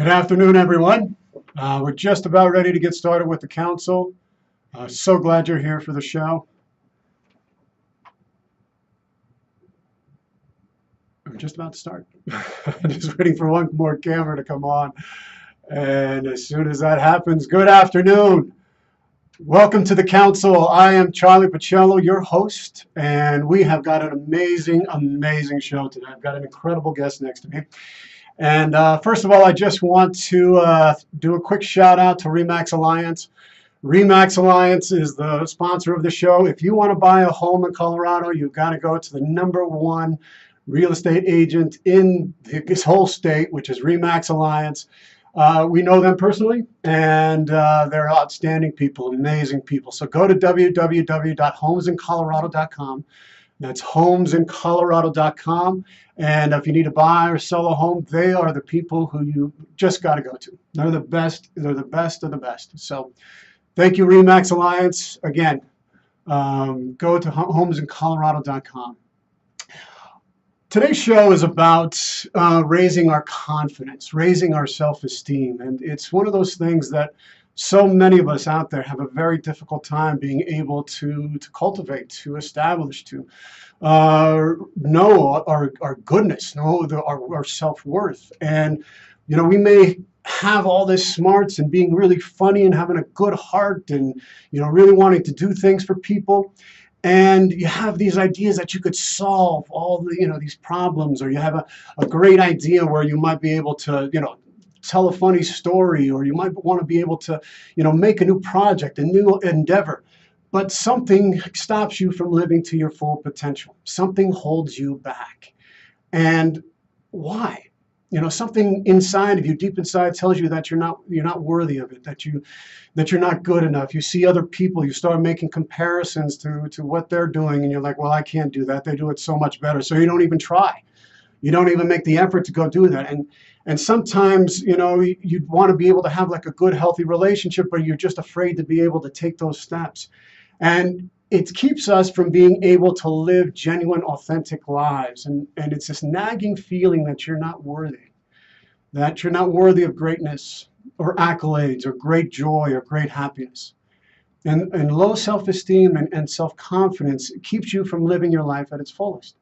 Good afternoon, everyone. We're just about ready to get started with the council. So glad you're here for the show. I'm just about to start. Just waiting for one more camera to come on. And as soon as that happens, good afternoon. Welcome to the council. I am Charlie Pacello, your host, and we have got an amazing show today. I've got an incredible guest next to me. And first of all, I just want to do a quick shout out to RE/MAX Alliance. RE/MAX Alliance is the sponsor of the show. If you want to buy a home in Colorado, you've got to go to the #1 real estate agent in this whole state, which is RE/MAX Alliance. We know them personally, and they're outstanding people, amazing people. So go to www.homesincolorado.com. That's homesincolorado.com. And if you need to buy or sell a home, they are the people who you just got to go to. They're the best. They're the best of the best. So thank you, RE/MAX Alliance. Again, go to homesincolorado.com. Today's show is about raising our confidence, raising our self-esteem. And it's one of those things that so many of us out there have a very difficult time being able to cultivate, to establish, to know our goodness, know our self-worth. And, you know, we may have all this smarts and being really funny and having a good heart and, you know, really wanting to do things for people. And you have these ideas that you could solve all the, you know, these problems, or you have a great idea where you might be able to, you know, tell a funny story, or you might want to be able to, you know, make a new project, a new endeavor. But something stops you from living to your full potential. Something holds you back. And why? You know, something inside of you, deep inside, tells you that you're not worthy of it, that you're not good enough. You see other people, you start making comparisons to what they're doing, and you're like, well, I can't do that. They do it so much better. So you don't even try. You don't even make the effort to go do that. And sometimes, you know, you'd want to be able to have like a good, healthy relationship, but you're just afraid to be able to take those steps. And it keeps us from being able to live genuine, authentic lives. And it's this nagging feeling that you're not worthy of greatness or accolades or great joy or great happiness. And low self-esteem and self-confidence keeps you from living your life at its fullest.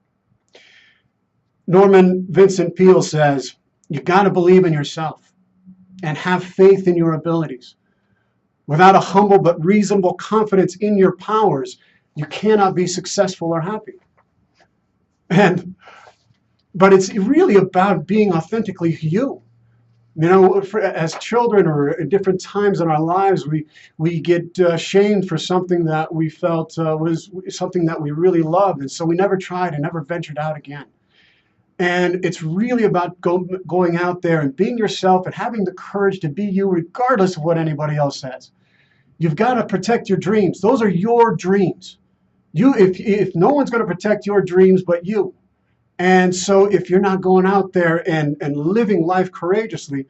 Norman Vincent Peale says, you got to believe in yourself and have faith in your abilities. Without a humble but reasonable confidence in your powers, you cannot be successful or happy. But it's really about being authentically you. You know, as children or at different times in our lives, we get shamed for something that we felt was something that we really loved. And so we never tried and never ventured out again. And it's really about going out there and being yourself and having the courage to be you regardless of what anybody else says. You've got to protect your dreams. Those are your dreams. If no one's going to protect your dreams but you. And so if you're not going out there and living life courageously,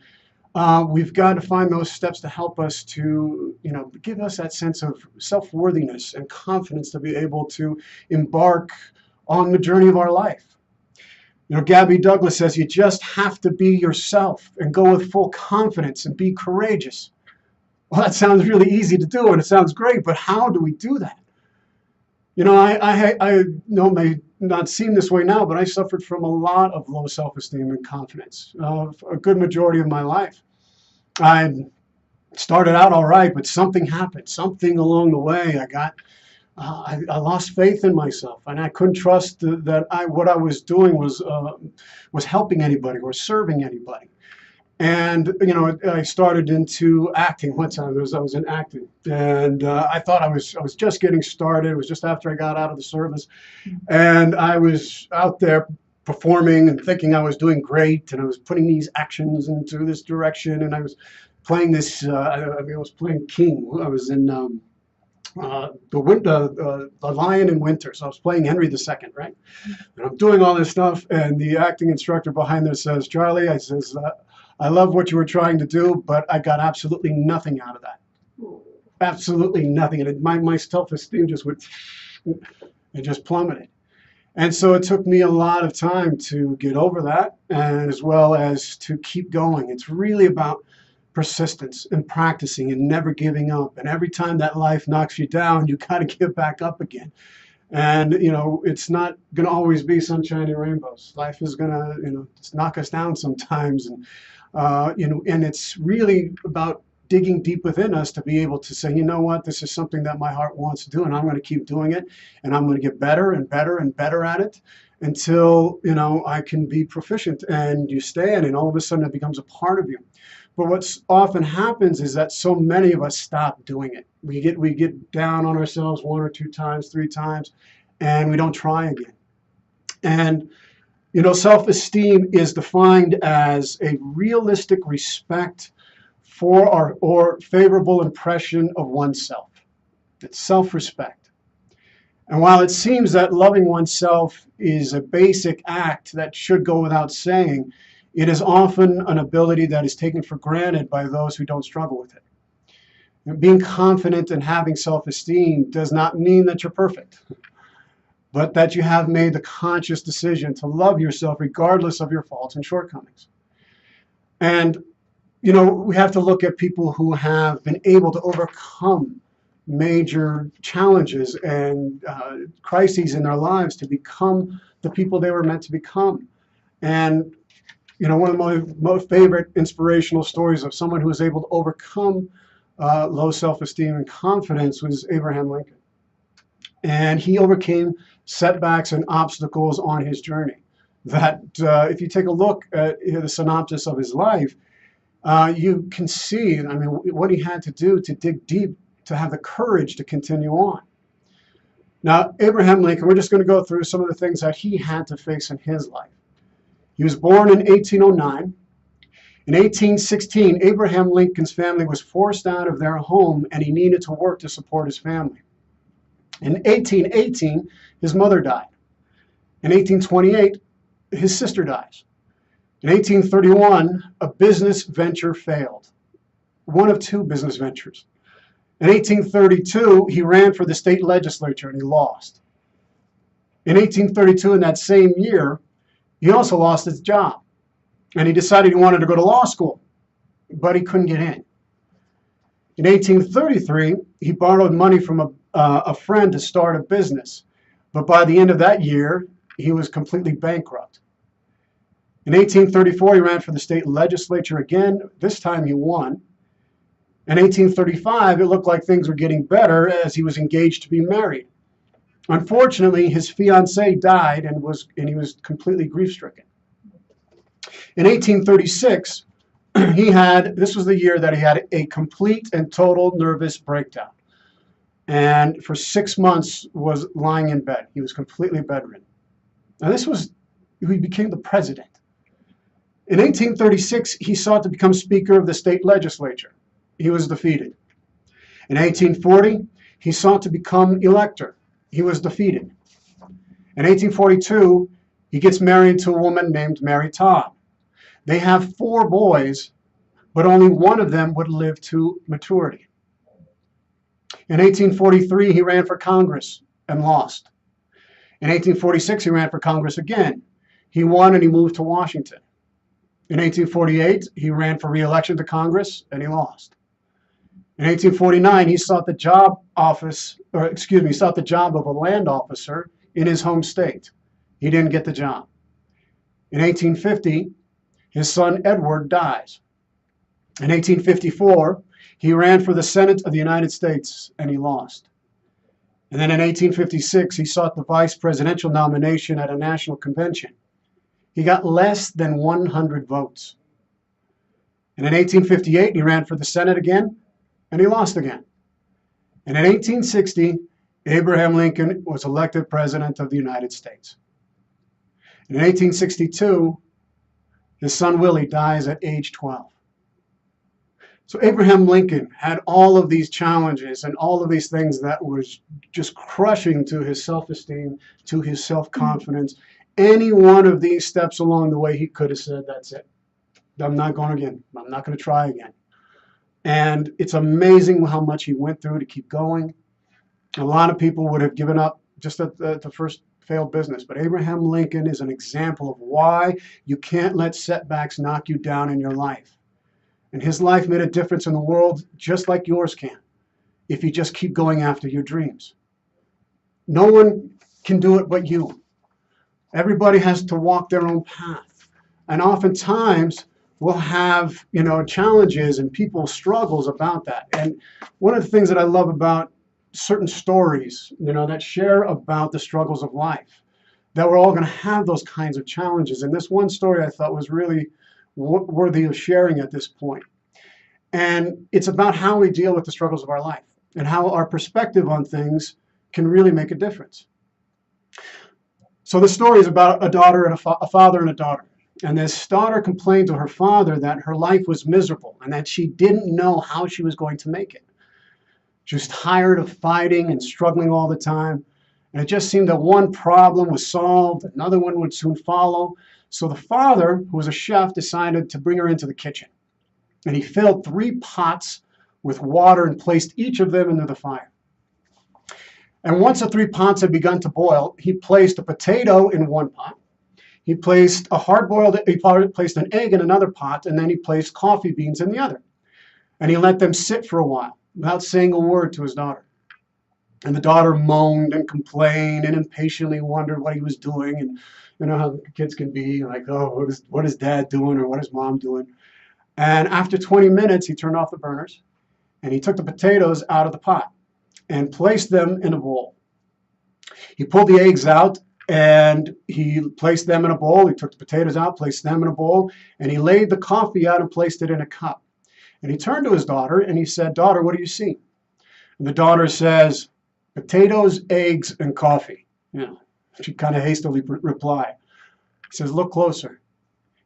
we've got to find those steps to help us to, you know, give us that sense of self-worthiness and confidence to be able to embark on the journey of our life. You know, Gabby Douglas says you just have to be yourself and go with full confidence and be courageous. Well, that sounds really easy to do, and it sounds great, but how do we do that? You know, I know it may not seem this way now, but I suffered from a lot of low self-esteem and confidence a good majority of my life. I started out all right, but something happened. Something along the way, I lost faith in myself, and I couldn't trust that what I was doing was helping anybody or serving anybody. And, you know, I started into acting one time. I was in acting, and I thought I was just getting started. It was just after I got out of the service, and I was out there performing and thinking I was doing great, and I was putting these actions into this direction, and I was playing this. I was playing King. I was in the Lion in Winter, so I was playing Henry II, right? And I'm doing all this stuff, and the acting instructor behind there says, "Charlie," I says, I love what you were trying to do, but I got absolutely nothing out of that. Absolutely nothing. And my self-esteem just went, it just plummeted. And so it took me a lot of time to get over that, and as well as to keep going. It's really about persistence and practicing and never giving up. And every time that life knocks you down, you got to get back up again. And, it's not going to always be sunshine and rainbows. Life is going to, just knock us down sometimes. And it's really about digging deep within us to be able to say, you know what, this is something that my heart wants to do, and I'm going to keep doing it, and I'm going to get better and better and better at it until, I can be proficient. And you stay in, and all of a sudden it becomes a part of you. But what's often happens is that so many of us stop doing it. We get down on ourselves 1 or 2 times, 3 times, and we don't try again. And self-esteem is defined as a realistic respect for or favorable impression of oneself. It's self-respect. And while it seems that loving oneself is a basic act that should go without saying, it is often an ability that is taken for granted by those who don't struggle with it. And being confident and having self-esteem does not mean that you're perfect, but that you have made the conscious decision to love yourself regardless of your faults and shortcomings. And, we have to look at people who have been able to overcome major challenges and crises in their lives to become the people they were meant to become. And one of my most favorite inspirational stories of someone who was able to overcome low self-esteem and confidence was Abraham Lincoln. And he overcame setbacks and obstacles on his journey that if you take a look at the synopsis of his life, you can see, what he had to do to dig deep, to have the courage to continue on. Now, Abraham Lincoln, we're just going to go through some of the things that he had to face in his life. He was born in 1809. In 1816, Abraham Lincoln's family was forced out of their home, and he needed to work to support his family. In 1818, his mother died. In 1828, his sister dies. In 1831, a business venture failed, one of 2 business ventures. In 1832, he ran for the state legislature and he lost. In 1832, in that same year, he also lost his job, and he decided he wanted to go to law school, but he couldn't get in. In 1833, he borrowed money from a friend to start a business, but by the end of that year, he was completely bankrupt. In 1834, he ran for the state legislature again. This time he won. In 1835, it looked like things were getting better as he was engaged to be married. Unfortunately, his fiancée died and he was completely grief-stricken. In 1836, this was the year that he had a complete and total nervous breakdown. And for 6 months was lying in bed. He was completely bedridden. Now he became the president. In 1836, he sought to become Speaker of the state legislature. He was defeated. In 1840, he sought to become elector. He was defeated. In 1842, he gets married to a woman named Mary Todd. They have 4 boys, but only one of them would live to maturity. In 1843, he ran for Congress and lost. In 1846, he ran for Congress again. He won and he moved to Washington. In 1848, he ran for re-election to Congress and he lost. In 1849, he sought the job of a land officer in his home state. He didn't get the job. In 1850, his son Edward dies. In 1854, he ran for the Senate of the United States and he lost. And then in 1856, he sought the vice presidential nomination at a national convention. He got less than 100 votes. And in 1858, he ran for the Senate again, and he lost again. And in 1860, Abraham Lincoln was elected President of the United States. And in 1862, his son Willie dies at age 12. So Abraham Lincoln had all of these challenges and all of these things that was just crushing to his self-esteem, to his self-confidence. Any one of these steps along the way, he could have said, that's it. I'm not going again. I'm not going to try again. And it's amazing how much he went through to keep going. A lot of people would have given up just at the first failed business. But Abraham Lincoln is an example of why you can't let setbacks knock you down in your life. And his life made a difference in the world just like yours can, if you just keep going after your dreams. No one can do it but you. Everybody has to walk their own path. And oftentimes we'll have, challenges and people's struggles about that. And one of the things that I love about certain stories, that share about the struggles of life, that we're all going to have those kinds of challenges. And this one story I thought was really worthy of sharing at this point. And it's about how we deal with the struggles of our life and how our perspective on things can really make a difference. So the story is about a daughter and a father and a daughter. And this daughter complained to her father that her life was miserable and that she didn't know how she was going to make it. She was tired of fighting and struggling all the time. And it just seemed that one problem was solved, another one would soon follow. So the father, who was a chef, decided to bring her into the kitchen. And he filled 3 pots with water and placed each of them into the fire. And once the 3 pots had begun to boil, he placed a potato in one pot. He placed placed an egg in another pot, and then he placed coffee beans in the other. And he let them sit for a while without saying a word to his daughter. And the daughter moaned and complained and impatiently wondered what he was doing. And you know how kids can be like, oh, what is dad doing, or what is mom doing? And after 20 minutes, he turned off the burners and he took the potatoes out of the pot and placed them in a bowl. He pulled the eggs out and he placed them in a bowl. He took the potatoes out, placed them in a bowl, and he laid the coffee out and placed it in a cup. And he turned to his daughter and he said, "Daughter, what do you see?" And the daughter says, "Potatoes, eggs, and coffee." She kind of hastily replied. He says, "Look closer."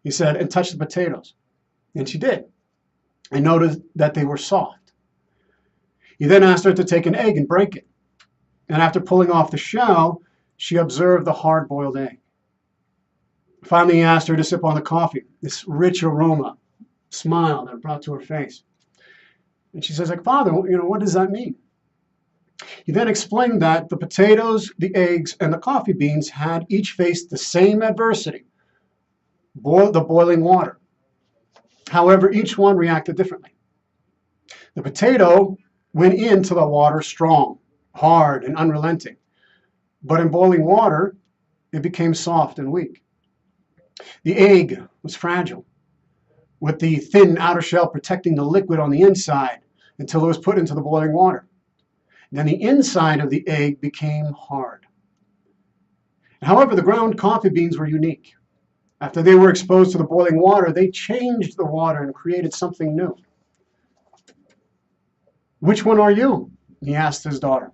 He said, "And touch the potatoes." And she did, and noticed that they were soft. He then asked her to take an egg and break it. And after pulling off the shell, she observed the hard-boiled egg. Finally, he asked her to sip on the coffee, this rich aroma, smile that brought to her face. And she says, like, "Father, what does that mean?" He then explained that the potatoes, the eggs, and the coffee beans had each faced the same adversity, the boiling water. However, each one reacted differently. The potato went into the water strong, hard, and unrelenting. But in boiling water, it became soft and weak. The egg was fragile, with the thin outer shell protecting the liquid on the inside until it was put into the boiling water. Then the inside of the egg became hard. However, the ground coffee beans were unique. After they were exposed to the boiling water, they changed the water and created something new. "Which one are you?" he asked his daughter.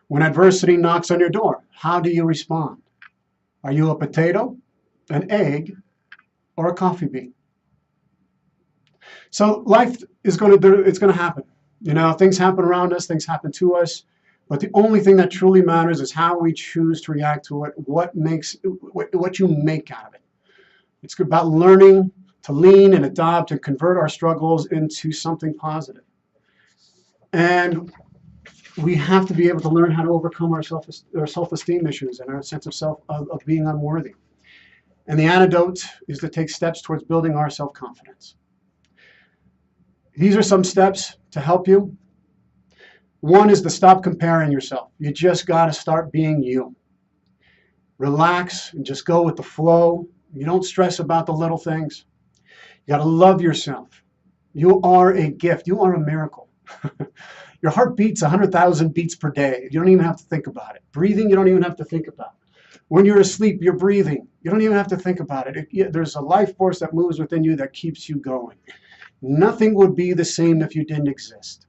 "When adversity knocks on your door, how do you respond? Are you a potato, an egg, or a coffee bean?" So life is going to happen. Things happen around us, things happen to us, but the only thing that truly matters is how we choose to react to it, what you make out of it. It's about learning to lean and adopt and convert our struggles into something positive. And we have to be able to learn how to overcome our self-esteem issues and our sense of being unworthy. And the antidote is to take steps towards building our self-confidence. These are some steps to help you. One is to stop comparing yourself. You just got to start being you. Relax and just go with the flow. You don't stress about the little things. You got to love yourself. You are a gift. You are a miracle. Your heart beats 100,000 beats per day. You don't even have to think about it. Breathing, you don't even have to think about it. When you're asleep, you're breathing. You don't even have to think about it. There's a life force that moves within you that keeps you going. Nothing would be the same if you didn't exist.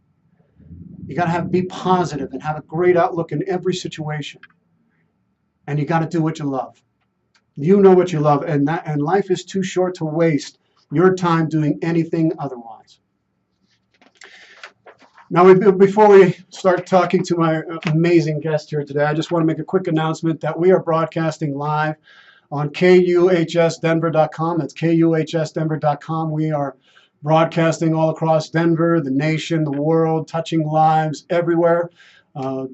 You got to be positive and have a great outlook in every situation. And you got to do what you love. You know what you love, and life is too short to waste your time doing anything otherwise. Now, before we start talking to my amazing guest here today, I just want to make a quick announcement that we are broadcasting live on KUHSdenver.com. That's KUHSdenver.com. We are broadcasting all across Denver, the nation, the world, touching lives everywhere.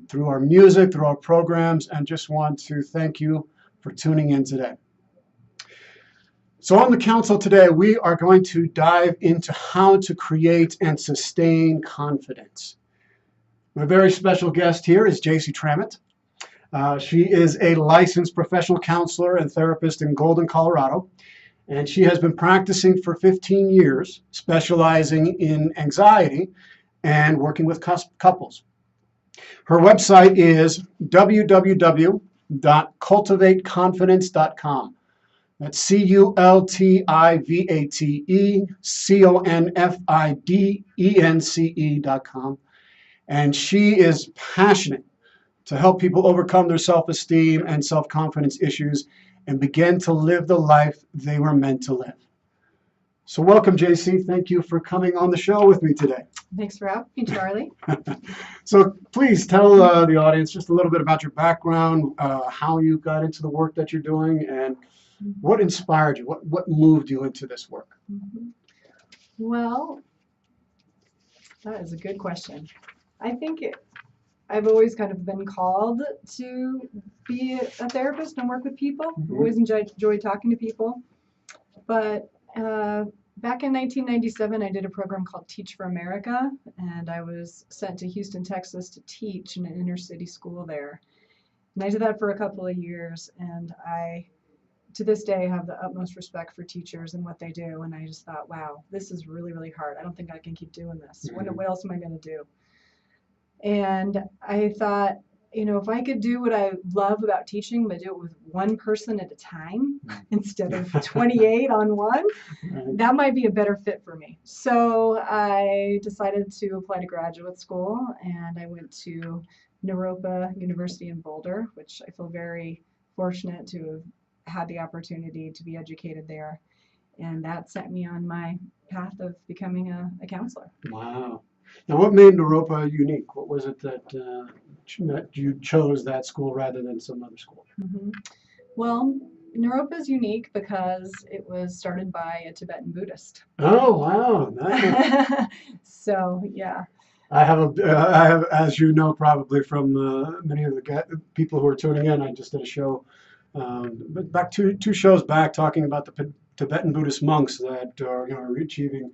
through our music, through our programs, and just want to thank you for tuning in today. So on the council today, we are going to dive into how to create and sustain confidence. My very special guest here is Jacey. She is a licensed professional counselor and therapist in Golden, Colorado, and she has been practicing for 15 years, specializing in anxiety and working with couples. Her website is www.cultivateconfidence.com. That's cultivateconfidence.com. And she is passionate to help people overcome their self-esteem and self-confidence issues and begin to live the life they were meant to live. So welcome, Jacey. Thank you for coming on the show with me today. Thanks for having me, Charlie. So please tell the audience just a little bit about your background, how you got into the work that you're doing, and what inspired you, what moved you into this work? Well, that is a good question. I think I've always kind of been called to be a therapist and work with people. I've always enjoyed talking to people. But back in 1997, I did a program called Teach for America, and I was sent to Houston, Texas to teach in an inner city school there. And I did that for a couple of years, and I, to this day, have the utmost respect for teachers and what they do. And I just thought, wow, this is really, really hard. I don't think I can keep doing this. What else am I going to do? And I thought, you know, if I could do what I love about teaching, but do it with one person at a time instead of 28 on one, that might be a better fit for me. So I decided to apply to graduate school, and I went to Naropa University in Boulder, which I feel very fortunate to have had the opportunity to be educated there. And that set me on my path of becoming a counselor. Wow. Now, what made Naropa unique? What was it that you chose that school rather than some other school? Well, Naropa is unique because it was started by a Tibetan Buddhist. Oh, wow. Nice. So, yeah. I have, as you know, probably from many of the people who are tuning in, I just did a show, but back two shows back, talking about the Tibetan Buddhist monks that are achieving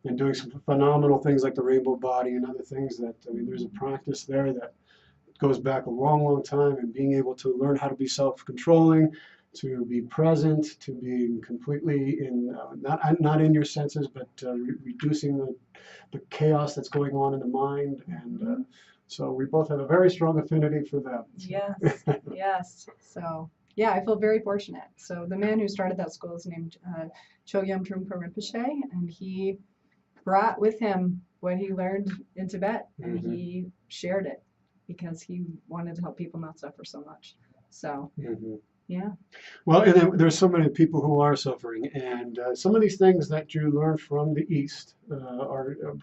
and doing some phenomenal things like the rainbow body and other things that, I mean, there's a practice there that goes back a long, long time, and being able to learn how to be self-controlling, to be present, to be completely in, not in your senses, but reducing the chaos that's going on in the mind. And so we both have a very strong affinity for that. Yes, yes. So, yeah, I feel very fortunate. So the man who started that school is named Chogyam Trungpa Rinpoche, and he brought with him what he learned in Tibet, and he shared it because he wanted to help people not suffer so much. So, yeah. Well, and then there's so many people who are suffering, and some of these things that you learn from the East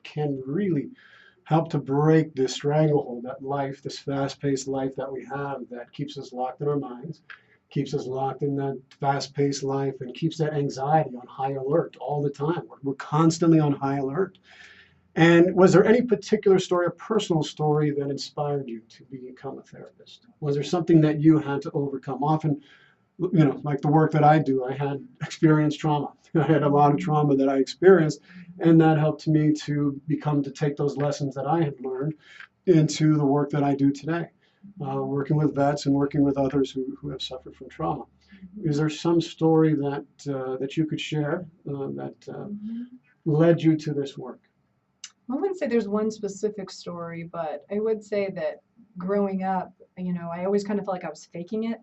can really help to break this stranglehold, that life, this fast-paced life that we have that keeps us locked in our minds, keeps us locked in that fast-paced life, and keeps that anxiety on high alert all the time. We're constantly on high alert. And was there any particular story, a personal story, that inspired you to become a therapist? Was there something that you had to overcome? Often, like the work that I do, I had experienced trauma. I had a lot of trauma that I experienced, and that helped me to take those lessons that I had learned into the work that I do today, working with vets and working with others who have suffered from trauma. Is there some story that you could share that led you to this work? I wouldn't say there's one specific story, but I would say that growing up, I always kind of felt like I was faking it.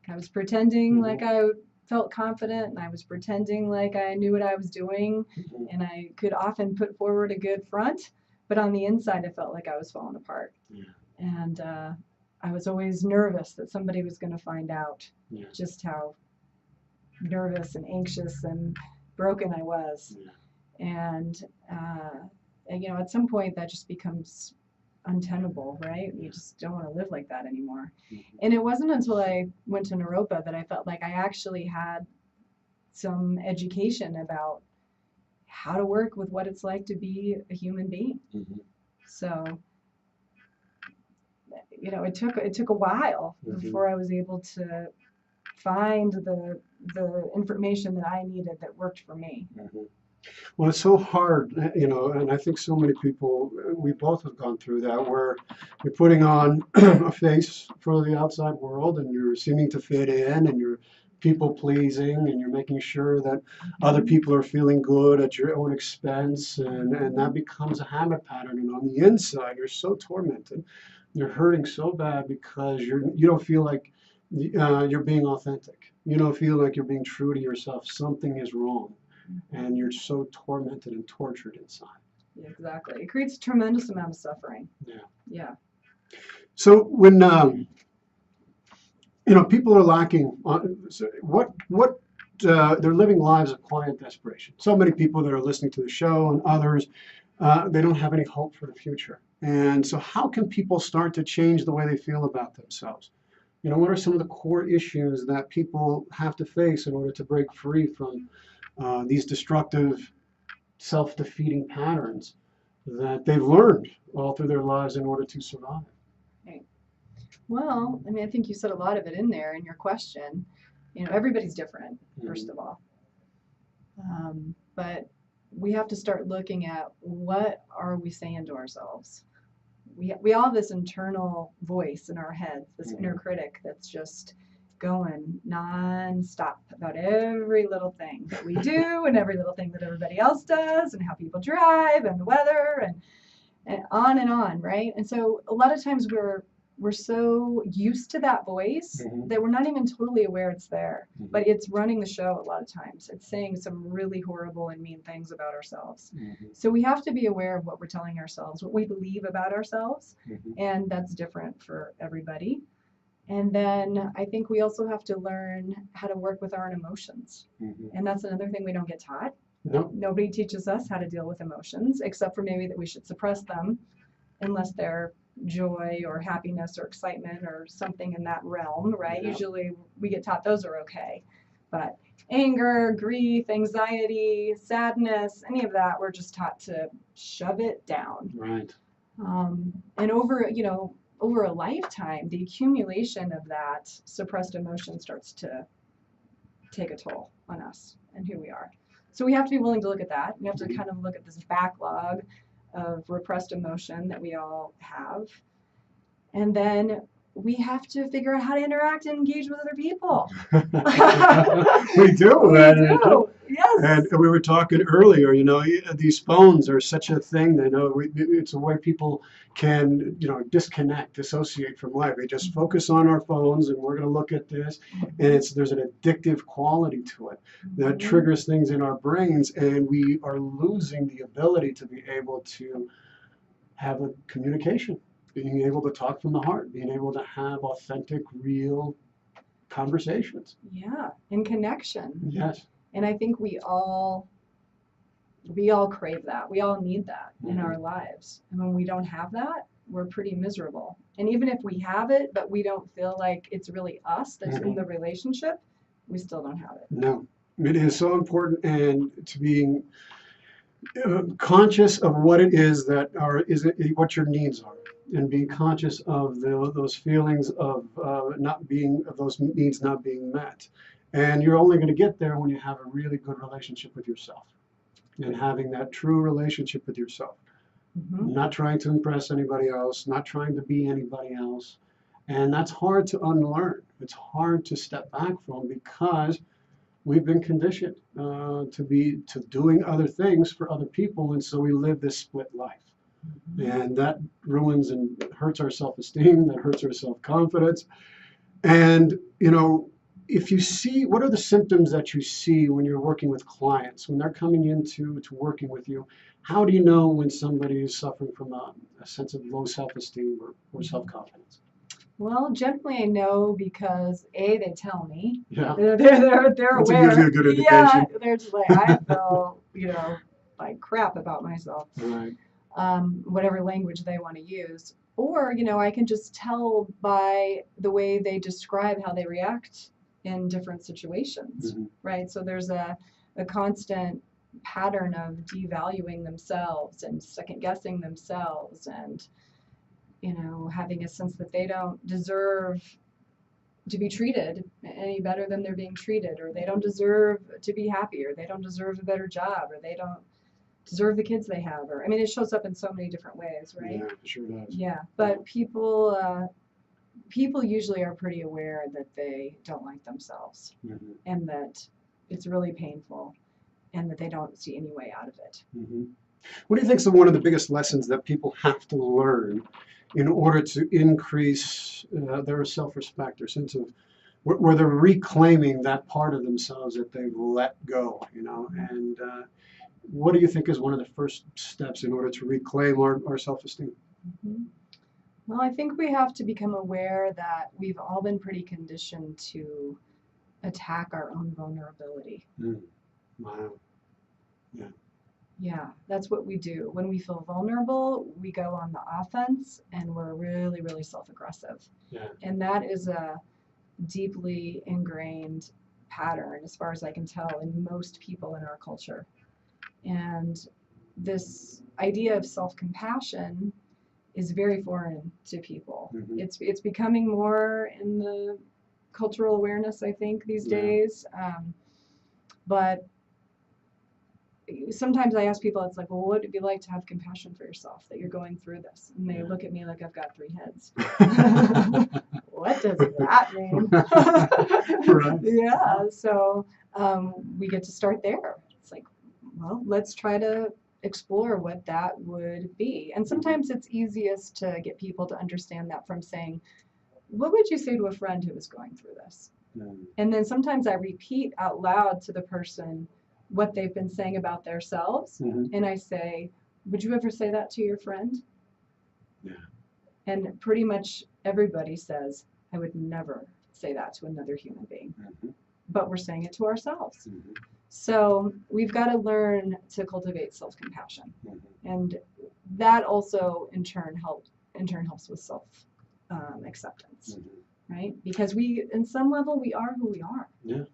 I was pretending like I felt confident, and I was pretending like I knew what I was doing, and I could often put forward a good front, but on the inside I felt like I was falling apart. And I was always nervous that somebody was going to find out just how nervous and anxious and broken I was. And at some point that just becomes untenable, right? You just don't want to live like that anymore. And it wasn't until I went to Naropa that I felt like I actually had some education about how to work with what it's like to be a human being. So you know, it took a while before I was able to find the information that I needed that worked for me. Well, it's so hard, you know, and I think so many people, we both have gone through that, where you're putting on a face for the outside world and you're seeming to fit in and you're people pleasing and you're making sure that other people are feeling good at your own expense, and that becomes a habit pattern. And on the inside, you're so tormented. You're hurting so bad because you don't feel like you're being authentic. You don't feel like you're being true to yourself. Something is wrong. And you're so tormented and tortured inside. Yeah, exactly. It creates a tremendous amount of suffering. Yeah. Yeah. So when you know, people are lacking they're living lives of quiet desperation. So many people that are listening to the show and others, they don't have any hope for the future. And so how can people start to change the way they feel about themselves? You know, what are some of the core issues that people have to face in order to break free from these destructive, self-defeating patterns that they've learned all through their lives in order to survive? Right. Well, I mean, I think you said a lot of it in there in your question. You know, everybody's different, first of all. But we have to start looking at what are we saying to ourselves. We all have this internal voice in our heads, this inner critic that's just going non-stop about every little thing that we do and every little thing that everybody else does and how people drive and the weather and on, right? And so a lot of times we're so used to that voice that we're not even totally aware it's there, but it's running the show a lot of times. It's saying some really horrible and mean things about ourselves. So we have to be aware of what we're telling ourselves, what we believe about ourselves, and that's different for everybody. And then I think we also have to learn how to work with our own emotions. And that's another thing we don't get taught. No. Nobody teaches us how to deal with emotions, except for maybe that we should suppress them unless they're joy or happiness or excitement or something in that realm, right? Yeah. Usually we get taught those are okay. But anger, grief, anxiety, sadness, any of that, we're just taught to shove it down. Right. And over a lifetime, the accumulation of that suppressed emotion starts to take a toll on us and who we are. So we have to be willing to look at that. We have to kind of look at this backlog of repressed emotion that we all have. And then we have to figure out how to interact and engage with other people. We do. We do. Yes. And we were talking earlier, you know, these phones are such a thing. They know it's a way people can, you know, disconnect, dissociate from life. They just focus on our phones and we're going to look at this. And there's an addictive quality to it that triggers things in our brains. And we are losing the ability to be able to have a communication, being able to talk from the heart, being able to have authentic, real conversations. Yeah, and connection. Yes. And I think we all crave that. We all need that in our lives. And when we don't have that, we're pretty miserable. And even if we have it, but we don't feel like it's really us that's in the relationship, we still don't have it. No, it is so important, and to being conscious of what it is that what your needs are, and being conscious of those feelings of those needs not being met. And you're only going to get there when you have a really good relationship with yourself, and having that true relationship with yourself. Not trying to impress anybody else, not trying to be anybody else. And that's hard to unlearn. It's hard to step back from because we've been conditioned to doing other things for other people, and so we live this split life. And that ruins and hurts our self-esteem, that hurts our self-confidence. And, you know, if you see, what are the symptoms that you see when you're working with clients, when they're coming into working with you? How do you know when somebody is suffering from a sense of low self-esteem or self-confidence? Well, generally I know because they tell me. Yeah. They're That's aware. usually a good indication. Yeah, they're just like, I feel, like crap about myself. Right. Whatever language they want to use. Or, I can just tell by the way they describe how they react in different situations, right? So there's a constant pattern of devaluing themselves and second guessing themselves and having a sense that they don't deserve to be treated any better than they're being treated, or they don't deserve to be happy, or they don't deserve a better job, or they don't deserve the kids they have, or it shows up in so many different ways, right? Yeah, it sure does. Yeah, but people usually are pretty aware that they don't like themselves, and that it's really painful, and that they don't see any way out of it. What do you think is one of the biggest lessons that people have to learn in order to increase their self-respect, or sense of where they're reclaiming that part of themselves that they've let go, and what do you think is one of the first steps in order to reclaim our self-esteem? Well, I think we have to become aware that we've all been pretty conditioned to attack our own vulnerability. Wow. Yeah. Yeah, that's what we do. When we feel vulnerable, we go on the offense, and we're really, really self-aggressive. Yeah. And that is a deeply ingrained pattern, as far as I can tell, in most people in our culture. And this idea of self-compassion is very foreign to people. It's becoming more in the cultural awareness, I think, these days. But sometimes I ask people, it's like, well, what would it be like to have compassion for yourself, that you're going through this? And they look at me like I've got 3 heads. What does that mean? Right. Yeah, so we get to start there. It's like, well, let's try to explore what that would be. And sometimes it's easiest to get people to understand that from saying, what would you say to a friend who is going through this? And then sometimes I repeat out loud to the person what they've been saying about themselves. And I say, would you ever say that to your friend? Yeah. And pretty much everybody says, I would never say that to another human being. But we're saying it to ourselves. So we've got to learn to cultivate self-compassion. And that also in turn helps with self-acceptance, right? Because in some level, we are who we are. Yeah.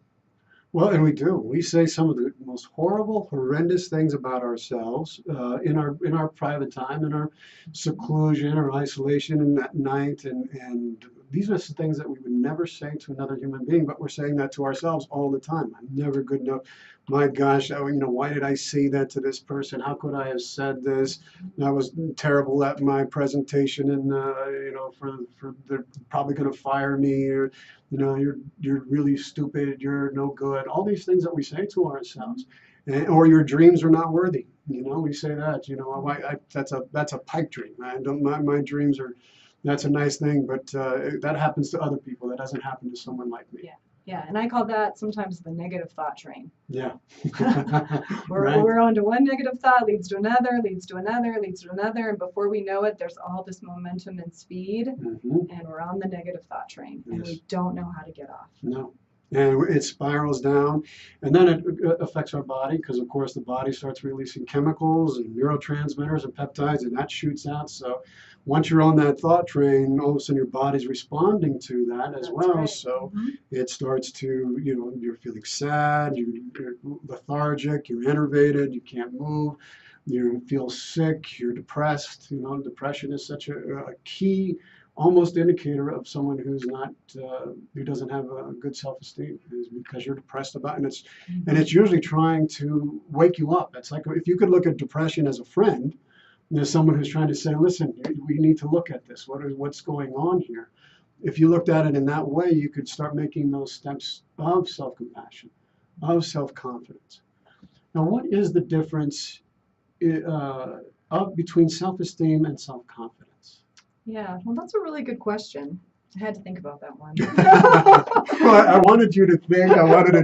Well, and we do. We say some of the most horrible, horrendous things about ourselves in our private time, in our seclusion or isolation, and at night, and these are things that we would never say to another human being, but we're saying that to ourselves all the time. I'm never good enough. My gosh, why did I say that to this person? How could I have said this? I was terrible at my presentation, and they're probably going to fire me, or you're really stupid, you're no good. All these things that we say to ourselves, or your dreams are not worthy. We say that. That's a pipe dream. My dreams are. That's a nice thing, but that happens to other people. That doesn't happen to someone like me. Yeah, and I call that sometimes the negative thought train. Yeah. We're on to one negative thought, leads to another, leads to another, leads to another, and before we know it, there's all this momentum and speed, and we're on the negative thought train, and we don't know how to get off. No. And it spirals down, and then it affects our body, because of course the body starts releasing chemicals and neurotransmitters and peptides, and that shoots out. So once you're on that thought train, all of a sudden your body's responding to that as well. Right. So it starts to, you're feeling sad, you're lethargic, you're enervated, you can't move, you feel sick, you're depressed. Depression is such a key almost indicator of someone who's not who doesn't have a good self-esteem, is because you're depressed about it. And it's usually trying to wake you up. It's like if you could look at depression as a friend, there's someone who's trying to say, listen, we need to look at this. What's going on here? If you looked at it in that way, you could start making those steps of self-compassion, of self-confidence. Now, what is the difference between self-esteem and self-confidence? Yeah, well, that's a really good question. I had to think about that one. Well, I wanted you to think. I wanted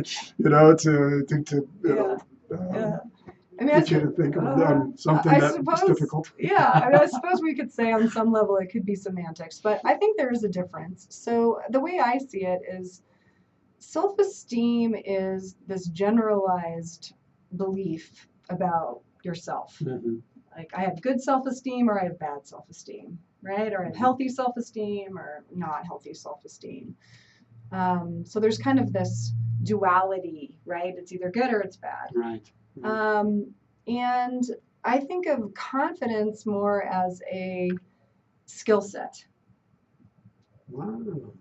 get you to think of something that's difficult. Yeah, I suppose we could say on some level it could be semantics, but I think there is a difference. So the way I see it is self-esteem is this generalized belief about yourself. Like I have good self-esteem or I have bad self-esteem, right? Or I have healthy self-esteem or not healthy self-esteem. So there's kind of this duality, right? It's either good or it's bad. Right. And I think of confidence more as a skill set. Wow.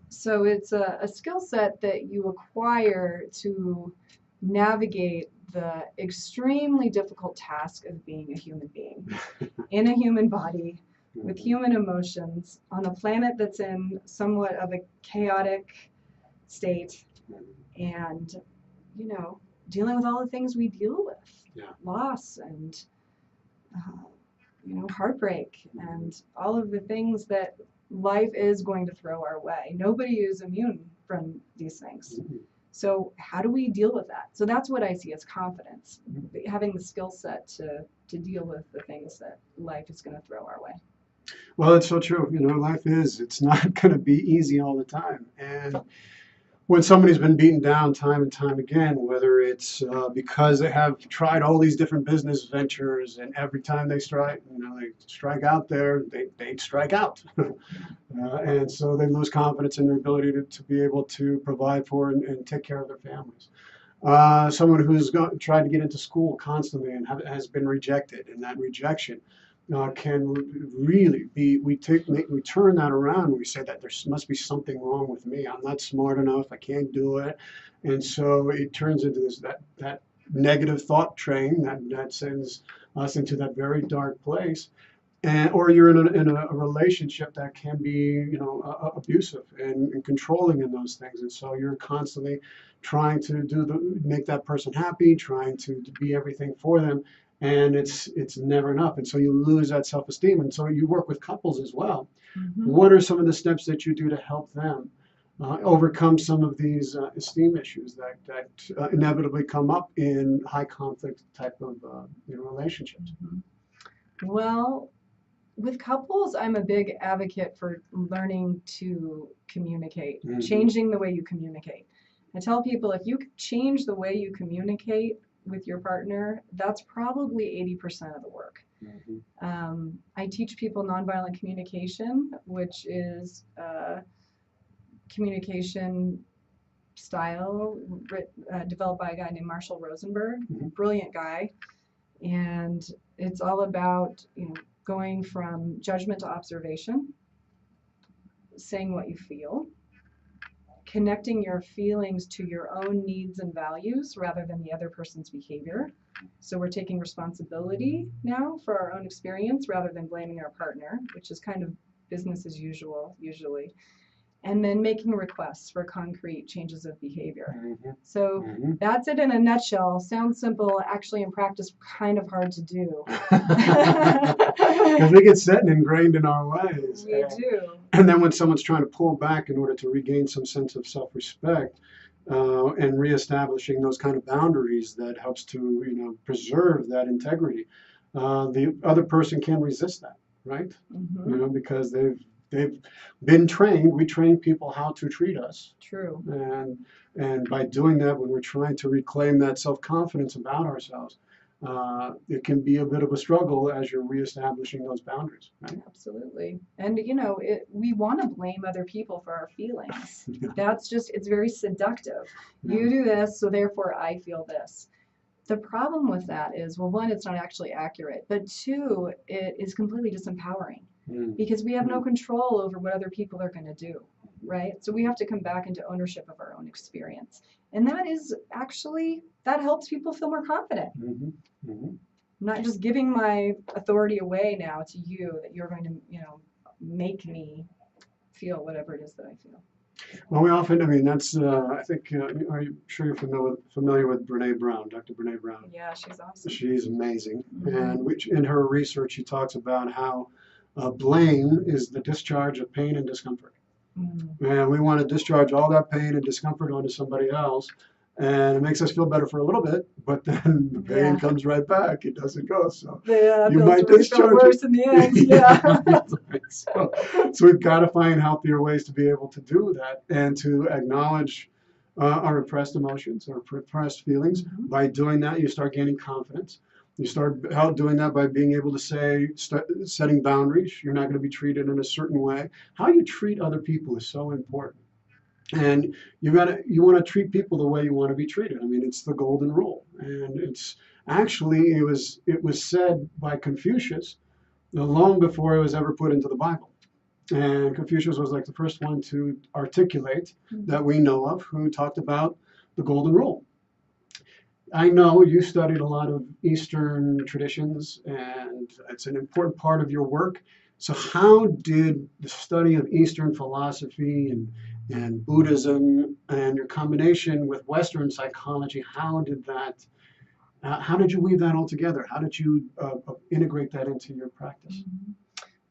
So it's a skill set that you acquire to navigate the extremely difficult task of being a human being in a human body with human emotions on a planet that's in somewhat of a chaotic state, and dealing with all the things we deal with, loss and heartbreak and all of the things that life is going to throw our way. Nobody is immune from these things. So how do we deal with that? So that's what I see as confidence, having the skill set to deal with the things that life is going to throw our way. Well, it's so true. Life it's not going to be easy all the time. And when somebody's been beaten down time and time again, whether it's because they have tried all these different business ventures, and every time they strike out there, they strike out. And so they lose confidence in their ability to be able to provide for and take care of their families. Someone who's tried to get into school constantly and has been rejected, and that rejection can really be, we turn that around and we say that there must be something wrong with me. I'm not smart enough. I can't do it. And so it turns into that negative thought train that sends us into that very dark place. Or you're in a relationship that can be, abusive and controlling in those things. And so you're constantly trying to make that person happy, trying to be everything for them. And it's never enough. And so you lose that self-esteem. And so you work with couples as well. What are some of the steps that you do to help them overcome some of these esteem issues that inevitably come up in high conflict type of relationships? Well, with couples, I'm a big advocate for learning to communicate, changing the way you communicate. I tell people, if you change the way you communicate with your partner, that's probably 80% of the work. I teach people nonviolent communication, which is communication style developed by a guy named Marshall Rosenberg, brilliant guy. And it's all about going from judgment to observation, saying what you feel, connecting your feelings to your own needs and values rather than the other person's behavior. So we're taking responsibility now for our own experience rather than blaming our partner, which is kind of business as usual usually. And then making requests for concrete changes of behavior. So that's it in a nutshell. Sounds simple, actually in practice kind of hard to do. Because we get set and ingrained in our ways. We do. And then when someone's trying to pull back in order to regain some sense of self-respect and reestablishing those kind of boundaries, that helps to preserve that integrity. The other person can resist that, right? Because they've been trained. We train people how to treat us. True. And by doing that, when we're trying to reclaim that self-confidence about ourselves, it can be a bit of a struggle as you're reestablishing those boundaries. Right? Absolutely. And we want to blame other people for our feelings. It's very seductive. You do this, so therefore I feel this. The problem with that is, well, one, it's not actually accurate, but two, it is completely disempowering. Because we have no control over what other people are going to do, right? So we have to come back into ownership of our own experience. And that helps people feel more confident. I'm not just giving my authority away now to you that you're going to, make me feel whatever it is that I feel. Well, we often, that's, I think, are you sure you're familiar with Brene Brown, Dr. Brene Brown? Yeah, she's awesome. She's amazing. And in her research, she talks about how blame is the discharge of pain and discomfort. And we want to discharge all that pain and discomfort onto somebody else. And it makes us feel better for a little bit, but then the pain comes right back. It doesn't go. So you might discharge worse in the end. So we've got to find healthier ways to be able to do that and to acknowledge our repressed emotions, our repressed feelings. By doing that, you start gaining confidence. You start doing that by being able to setting boundaries. You're not going to be treated in a certain way. How you treat other people is so important. And you want to treat people the way you want to be treated. It's the golden rule. And it's actually, it was said by Confucius long before it was ever put into the Bible. And Confucius was like the first one to articulate that we know of, who talked about the golden rule. I know you studied a lot of Eastern traditions, and it's an important part of your work. So how did the study of Eastern philosophy and Buddhism and your combination with Western psychology, how did you weave that all together? How did you integrate that into your practice?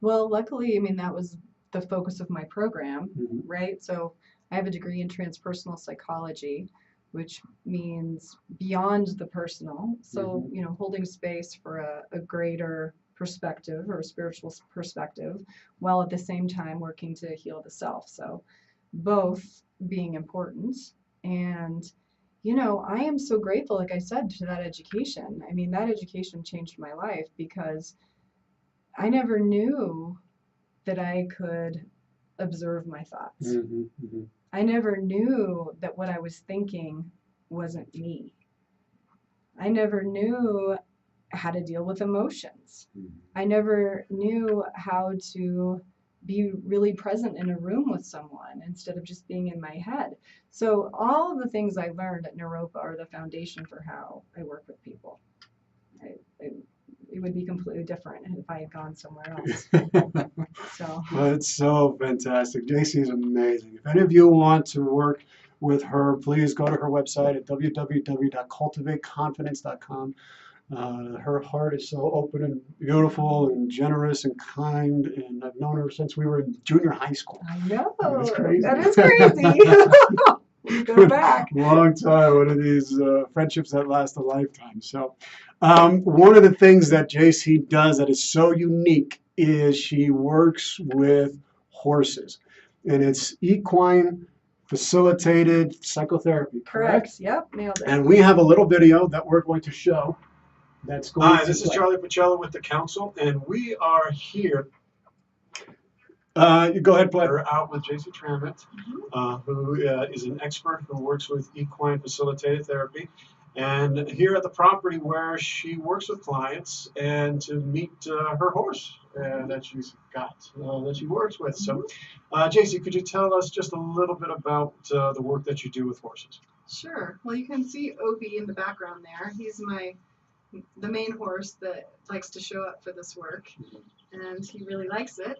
Well, luckily, I mean, that was the focus of my program, Mhm. right? So I have a degree in transpersonal psychology, which means beyond the personal. So, Mhm. you know, holding space for a greater perspective or a spiritual perspective, while at the same time working to heal the self. So both being important. And, you know, I am so grateful, like I said, to that education. I mean, that education changed my life because I never knew that I could observe my thoughts. Mhm. Mhm. I never knew that what I was thinking wasn't me. I never knew how to deal with emotions. Mhm. I never knew how to be really present in a room with someone instead of just being in my head. So all of the things I learned at Naropa are the foundation for how I work with people. It would be completely different if I had gone somewhere else. So That's so fantastic. Jacey is amazing. If any of you want to work with her, please go to her website at www.cultivateconfidence.com. Her heart is so open and beautiful and generous and kind, and I've known her since we were in junior high school. I know. That's crazy. That is crazy. We go back. Long time. One of these friendships that last a lifetime. So, one of the things that Jacey does that is so unique is she works with horses, and it's equine facilitated psychotherapy. Correct? Yep, nailed it. And we have a little video that we're going to show. That's going Hi, to this is play. Charlie Pacello with the council, and we are here. You go ahead, play. We're out with Jacey Trammett, who is an expert who works with equine facilitated therapy, and here at the property where she works with clients and to meet her horse that she's got, that she works with. So, Jacey, could you tell us just a little bit about the work that you do with horses? Sure. Well, you can see Obi in the background there. He's the main horse that likes to show up for this work, and he really likes it.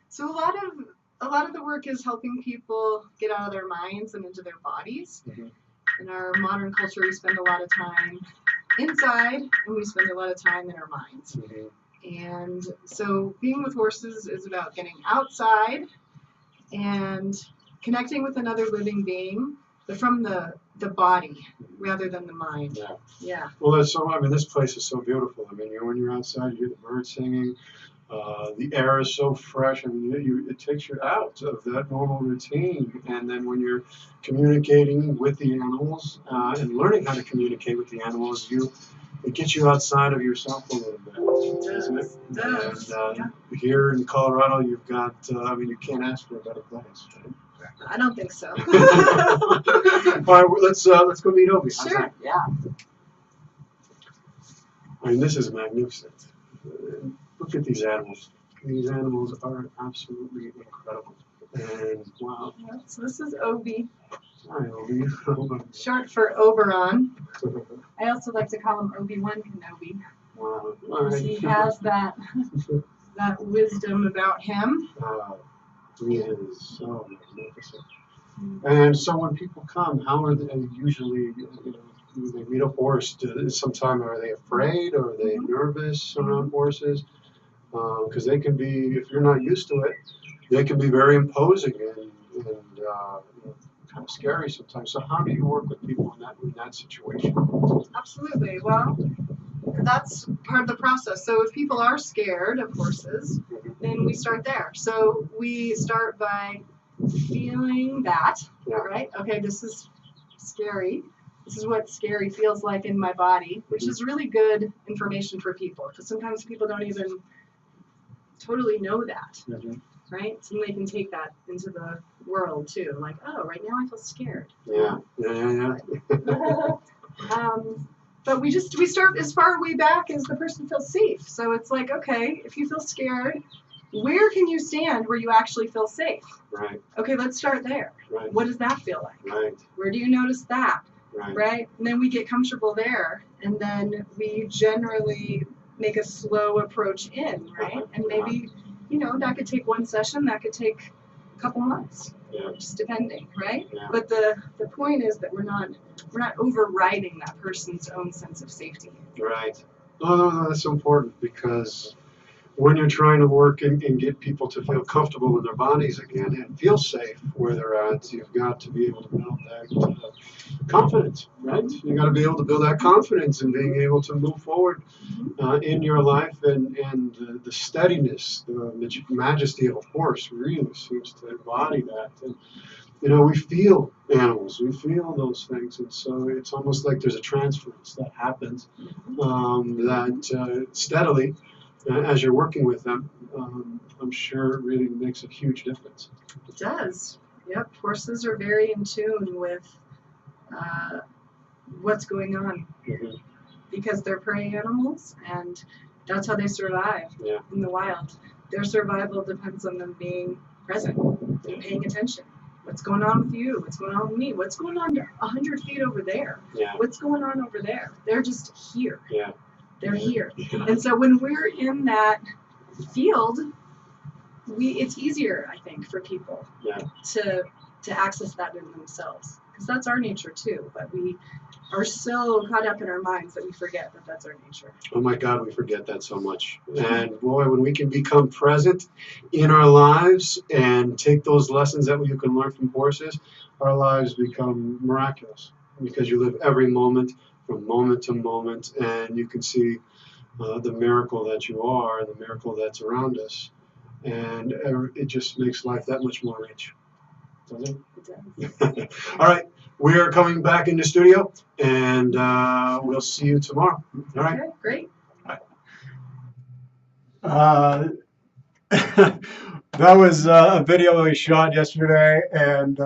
So a lot of the work is helping people get out of their minds and into their bodies. Mhm. In our modern culture, we spend a lot of time inside, and we spend a lot of time in our minds. And so being with horses is about getting outside and connecting with another living being, but from the body rather than the mind. Yeah. Yeah. Well, this place is so beautiful. I mean, when you're outside, you hear the birds singing. The air is so fresh. I mean, it takes you out of that normal routine. And then when you're communicating with the animals and learning how to communicate with the animals, it gets you outside of yourself a little bit, doesn't it? It does. And here in Colorado, you've got, you can't ask for a better place. Right? I don't think so. All right, let's go meet Obi. How's Sure. that? Yeah. I mean, this is magnificent. Look at these animals. These animals are absolutely incredible. And wow. So this is Obi, Hi, Obi. short for Oberon. I also like to call him Obi-Wan Kenobi. Wow. All right. He has that wisdom about him. He is so magnificent. And so when people come, how are they usually, do they meet a horse? Sometime are they afraid or are they nervous around horses? Because they can be, if you're not used to it, they can be very imposing and kind of scary sometimes. So how do you work with people in that situation? Absolutely. Well, that's part of the process. So if people are scared of horses, then we start there. So we start by feeling that, Yeah. right? Okay, this is scary. This is what scary feels like in my body, which is really good information for people because sometimes people don't even totally know that, right? So they can take that into the world too. Like, oh, right now I feel scared. Yeah. But we start as far way back as the person feels safe. So it's like, okay, if you feel scared, where can you stand where you actually feel safe? Right. Okay, let's start there. Right. What does that feel like? Right. Where do you notice that? Right. Right? And then we get comfortable there, and then we generally make a slow approach in, right? And maybe, that could take one session, that could take a couple months, Yeah. just depending, right? Yeah. But the point is that we're not overriding that person's own sense of safety. Right. No, that's so important, because when you're trying to work and get people to feel comfortable in their bodies again and feel safe where they're at, you've got to be able to build that confidence, right? You got to be able to build that confidence in being able to move forward in your life, and the steadiness, the majesty of a horse really seems to embody that. And we feel animals, we feel those things, and so it's almost like there's a transference that happens that steadily. As you're working with them, I'm sure it really makes a huge difference. It does. Yep. Horses are very in tune with what's going on because they're prey animals, and that's how they survive in the wild. Their survival depends on them being present and paying attention. What's going on with you? What's going on with me? What's going on 100 feet over there? What's going on over there? They're just here. They're here. And so when we're in that field, it's easier, I think, for people to access that in themselves, because that's our nature too. But we are so caught up in our minds that we forget that that's our nature. Oh my God, we forget that so much. And boy, when we can become present in our lives and take those lessons that you can learn from horses, our lives become miraculous, because you live every moment from moment to moment, and you can see the miracle that you are, and the miracle that's around us, and it just makes life that much more rich, doesn't it? It does. All right, we're coming back in the studio, and we'll see you tomorrow. All right. Okay, great. That was a video we shot yesterday, and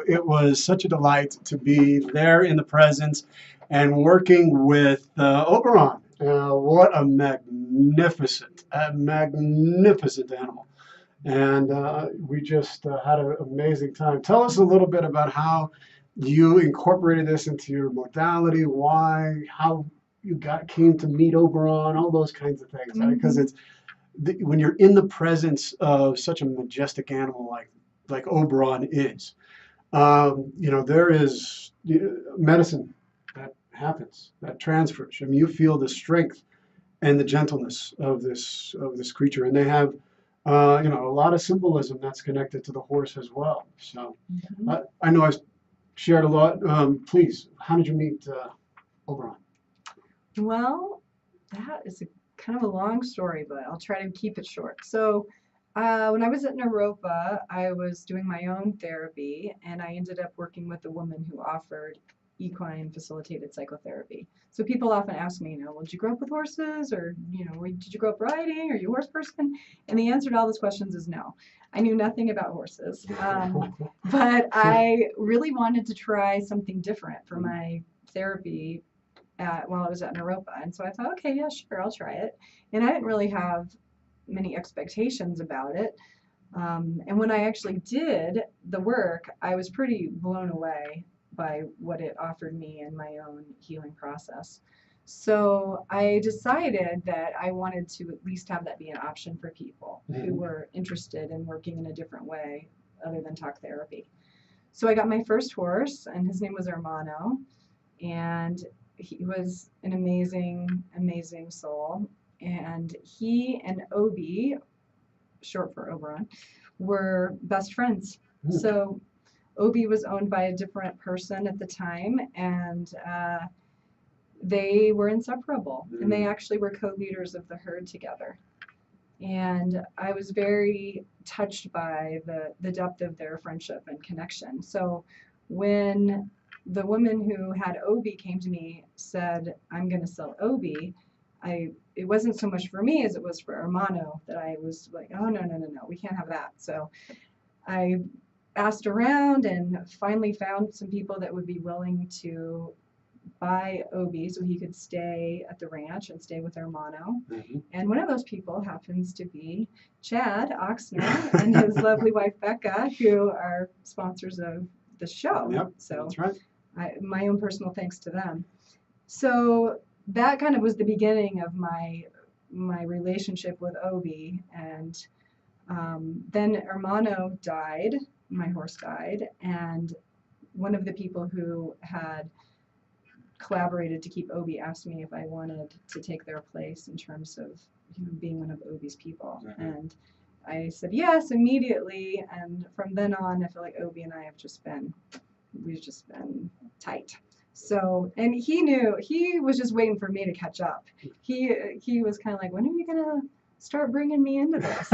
it was such a delight to be there in the presence and working with Oberon. What a magnificent animal. And we just had an amazing time. Tell us a little bit about how you incorporated this into your modality, how you came to meet Oberon, all those kinds of things. Because it's when you're in the presence of such a majestic animal like Oberon is, there is medicine that happens, that transfers. I mean, you feel the strength and the gentleness of this creature, and they have a lot of symbolism that's connected to the horse as well. So I know I've shared a lot. Please, how did you meet Oberon? Well, that is kind of a long story, but I'll try to keep it short. So when I was at Naropa, I was doing my own therapy, and I ended up working with a woman who offered equine facilitated psychotherapy. So people often ask me, well, did you grow up with horses, or did you grow up riding? Are you a horse person? And the answer to all those questions is no. I knew nothing about horses, but I really wanted to try something different for my therapy while I was at Naropa. And so I thought, okay, yeah, sure, I'll try it. And I didn't really have many expectations about it. And when I actually did the work, I was pretty blown away by what it offered me in my own healing process. So I decided that I wanted to at least have that be an option for people who were interested in working in a different way other than talk therapy. So I got my first horse, and his name was Hermano, and he was an amazing, amazing soul. And he and Obi, short for Oberon, were best friends. So Obi was owned by a different person at the time, and they were inseparable. And they actually were co-leaders of the herd together. And I was very touched by the depth of their friendship and connection. So when the woman who had Obi came to me, said, I'm going to sell Obi, it wasn't so much for me as it was for Hermano, that I was like, oh, no, we can't have that. So I asked around and finally found some people that would be willing to by Obi so he could stay at the ranch and stay with Hermano. Mhm. And one of those people happens to be Chad Oxner and his lovely wife Becca, who are sponsors of the show. Yep, So that's right. my own personal thanks to them. So that kind of was the beginning of my relationship with Obi. And then Hermano died, my horse died, and one of the people who had collaborated to keep Obi asked me if I wanted to take their place in terms of being one of Obi's people. Mhm. And I said yes immediately. And from then on, I feel like Obi and I have we've just been tight. So, and he knew, he was just waiting for me to catch up. He was kind of like, when are you gonna start bringing me into this?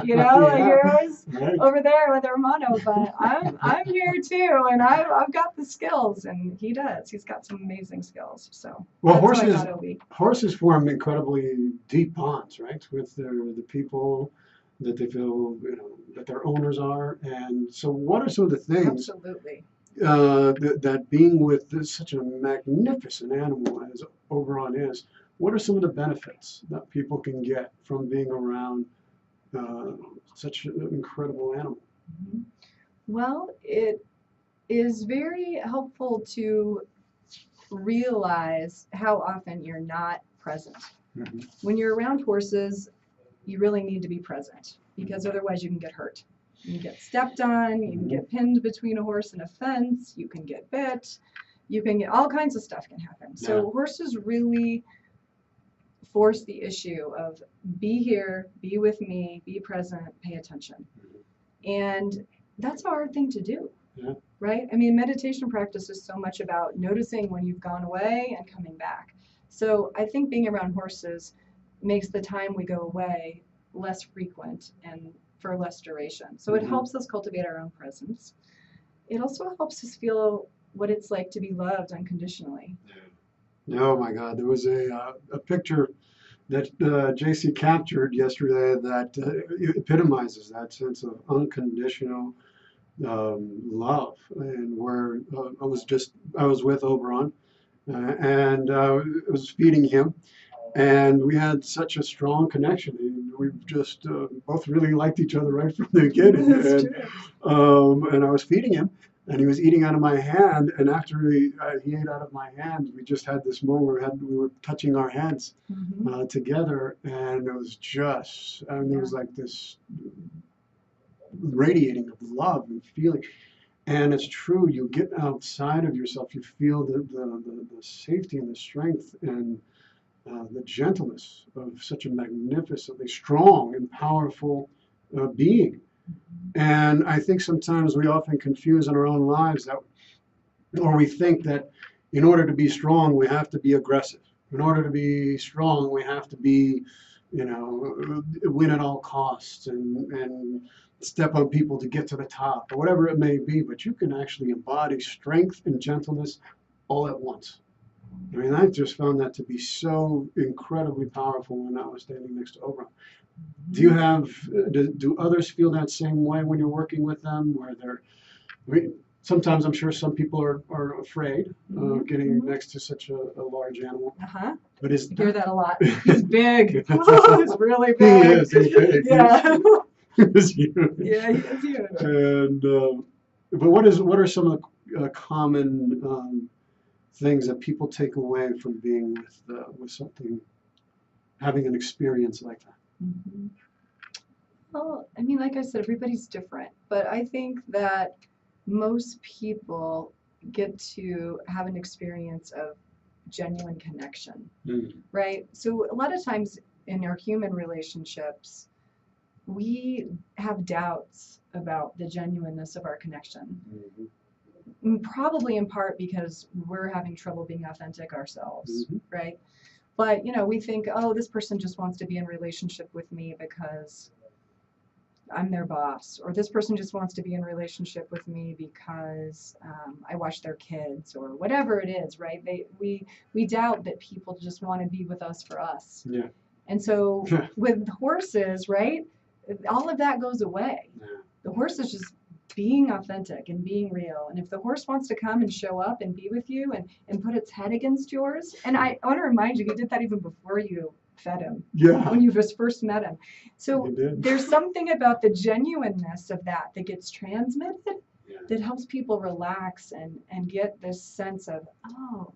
You know, like you're always Right. over there with Hermano, but I'm here too, and I've got the skills, and he does. He's got some amazing skills. So Well, that's how I got Obi. horses form incredibly deep bonds, right, with the people that they feel, that their owners are. And so, what are some of the things Absolutely. that being with such a magnificent animal as Oberon is? What are some of the benefits that people can get from being around such an incredible animal? Mhm. Well, it is very helpful to realize how often you're not present. Mhm. When you're around horses, you really need to be present because otherwise you can get hurt. You can get stepped on, you can get pinned between a horse and a fence, you can get bit, you can get all kinds of stuff can happen. So Yeah. horses really force the issue of be here, be with me, be present, pay attention. And that's a hard thing to do. Yeah. Right? I mean, meditation practice is so much about noticing when you've gone away and coming back. So I think being around horses makes the time we go away less frequent and for less duration. So it Mhm. helps us cultivate our own presence. It also helps us feel what it's like to be loved unconditionally. Oh my God, there was a picture that Jacey captured yesterday that epitomizes that sense of unconditional love, and where I was with Oberon, and I was feeding him, and we had such a strong connection. And we just both really liked each other right from the beginning. That's true. And I was feeding him, and he was eating out of my hand. And after he ate out of my hand, we just had this moment where we were touching our heads Mhm. together, and it was just, there was like this radiating of love and feeling. And it's true, you get outside of yourself, you feel the safety and the strength and the gentleness of such a magnificently strong and powerful being. And I think sometimes we often confuse in our own lives that, or we think that in order to be strong, we have to be aggressive. In order to be strong, we have to be, win at all costs and step on people to get to the top, or whatever it may be. But you can actually embody strength and gentleness all at once. I mean, I just found that to be so incredibly powerful when I was standing next to Oberon. Do others feel that same way when you're working with them, where sometimes I'm sure some people are afraid of getting next to such a large animal. Uh-huh. But I hear that a lot. He's big. He's really big. He is. He's big. Yeah. He's huge. Yeah, he is huge. And but what are some of the common things that people take away from being with something, having an experience like that? Mhm. Well, I mean, like I said, everybody's different, but I think that most people get to have an experience of genuine connection, right? So a lot of times in our human relationships, we have doubts about the genuineness of our connection. Probably in part because we're having trouble being authentic ourselves, right? But we think, oh, this person just wants to be in relationship with me because I'm their boss, or this person just wants to be in relationship with me because I watch their kids, or whatever it is, right? We doubt that people just want to be with us for us. Yeah. And so with horses, right, all of that goes away. Yeah. The horses just being authentic and being real. And if the horse wants to come and show up and be with you and put its head against yours, and I want to remind you, he did that even before you fed him, Yeah. when you just first met him. So He did. there's something about the genuineness of that gets transmitted that helps people relax and get this sense of, oh,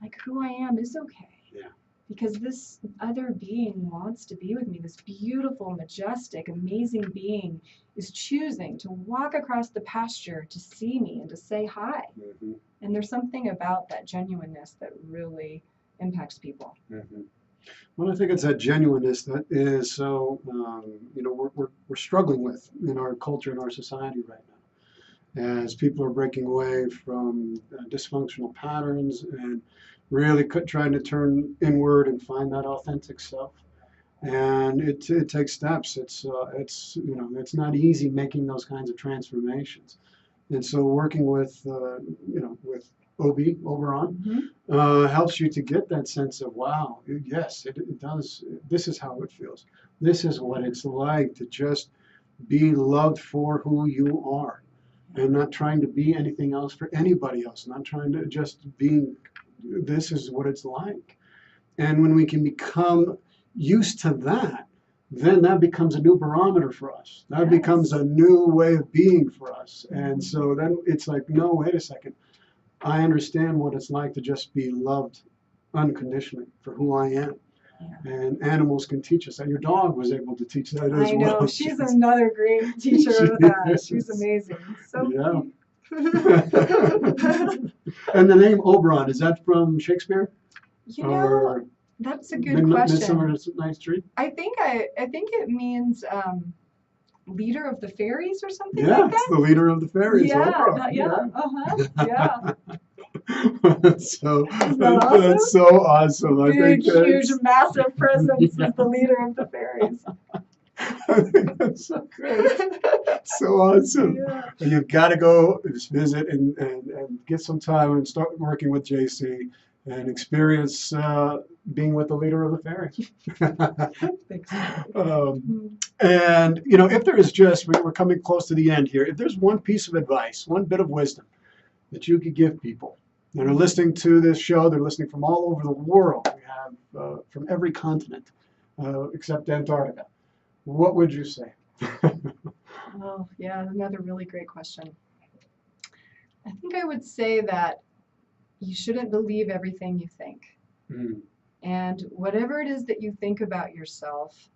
like who I am is okay. Yeah. Because this other being wants to be with me. This beautiful, majestic, amazing being is choosing to walk across the pasture to see me and to say hi. Mm-hmm. And there's something about that genuineness that really impacts people. Mm-hmm. Well, I think it's that genuineness that is so, we're struggling with in our culture, in our society right now, as people are breaking away from dysfunctional patterns and really trying to turn inward and find that authentic self. And it takes steps. It's not easy making those kinds of transformations. And so working with with Oberon, helps you to get that sense of, wow, yes, it does. This is how it feels. This is what it's like to just be loved for who you are, and not trying to be anything else for anybody else. Not trying to just be. This is what it's like. And when we can become used to that, then that becomes a new barometer for us. That becomes a new way of being for us. And so then it's like, no, wait a second. I understand what it's like to just be loved unconditionally for who I am. Yeah. And animals can teach us that. Your dog was able to teach that as well. I know. She's another great teacher of that. She's amazing. So yeah. And the name Oberon, is that from Shakespeare? That's a good question. Midsummer Night's Dream? I think it means leader of the fairies or something like that. Yeah, it's the leader of the fairies. Yeah, yeah. That's so awesome. Big, huge, massive presence is the leader of the fairies. I think that's so great. So awesome. Yeah. And you've got to go just visit and get some time and start working with Jacey and experience being with the leader of the fairies. And, if there is we're coming close to the end here, if there's one piece of advice, one bit of wisdom that you could give people that are listening to this show, they're listening from all over the world. We have from every continent except Antarctica. What would you say? Oh, yeah, another really great question. I think I would say that you shouldn't believe everything you think. And whatever it is that you think about yourself,